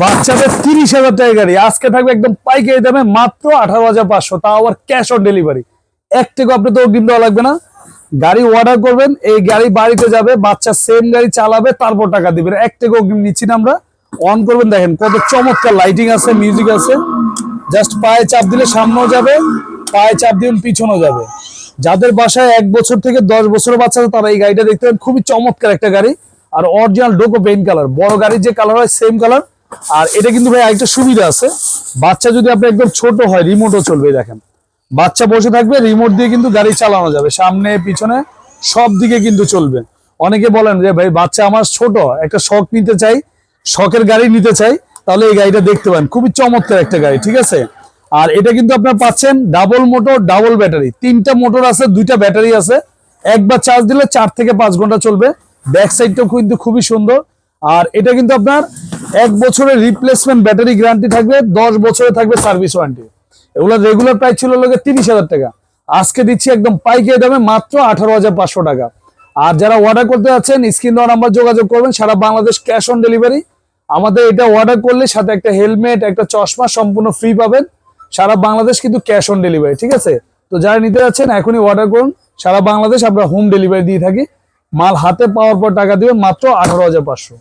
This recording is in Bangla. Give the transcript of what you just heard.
বাচ্চাদের 30,000 টাকা গাড়ি আজকে থাকবে একদম পাইকারি দামে মাত্র 18,500, তাও আবার ক্যাশ অন ডেলিভারি। এক টাকা আপনি তো অগ্রিম দেওয়া লাগবে না। গাড়ি অর্ডার করবেন, এই গাড়ি বাড়িতে যাবে, বাচ্চা সেম গাড়ি চালাবে, তারপর টাকা দিবেন। এক টাকা অগ্রিম নিচ্ছি না আমরা। অন করবেন, দেখেন কত চমৎকার লাইটিং আছে, মিউজিক আছে। জাস্ট পায়ে চাপ দিলে সামনেও যাবে, পায়ে চাপ দিবেন পিছনেও যাবে। যাদের বাসায় 1 বছর থেকে 10 বছরের বাচ্চা আছে তারা এই গাড়িটা দেখতে পাবেন। খুবই চমৎকার একটা গাড়ি, আর অরিজিনাল ডোকো পেইন্ট কালার। বড় গাড়ির যে কালার হয় সেম কালার। আর এটা কিন্তু ভাই আরেকটা সুবিধা আছে, বাচ্চা যদি আপনি একদম ছোট হয় রিমোটও চলবে। দেখেন বাচ্চা বসে থাকবে, রিমোট দিয়ে কিন্তু গাড়ি চালানো যাবে, সামনে পিছনে সব দিকে কিন্তু চলবে। অনেকে বলেন যে ভাই বাচ্চা আমার ছোট, একটা শখ নিতে চাই, শখের গাড়ি নিতে চাই, তাহলে এই গাড়িটা দেখতে পান। খুবই চমৎকার একটা গাড়ি, ঠিক আছে। আর এটা কিন্তু আপনার পাচ্ছেন ডাবল মোটর, ডাবল ব্যাটারি, 3টা মোটর আছে, 2টা ব্যাটারি আছে। একবার চার্জ দিলে 4 থেকে 5 ঘন্টা চলবে। ব্যাক সাইডটাও কিন্তু খুবই সুন্দর। আর এটা কিন্তু আপনার 1 বছরের রিপ্লেসমেন্ট ব্যাটারি গ্যারান্টি থাকবে, 10 বছরে থাকবে সার্ভিস ওয়ারেন্টি। এগুলো রেগুলার প্রাইস ছিল লোকে 30,000 টাকা, আজকে দিচ্ছি একদম পাইকারি দামে মাত্র 18,500 টাকা। আর যারা অর্ডার করতে যাচ্ছেন স্ক্রিন দেওয়া নাম্বার যোগাযোগ করবেন, সারা বাংলাদেশ ক্যাশ অন ডেলিভারি। আমাদের এটা অর্ডার করলে সাথে একটা হেলমেট, একটা চশমা সম্পূর্ণ ফ্রি পাবেন। সারা বাংলাদেশ কিন্তু ক্যাশ অন ডেলিভারি, ঠিক আছে। তো যারা নিতে যাচ্ছেন এখনই অর্ডার করুন, সারা বাংলাদেশ আমরা হোম ডেলিভারি দিয়ে থাকি। মাল হাতে পাওয়ার পর টাকা দিবেন মাত্র 18,500।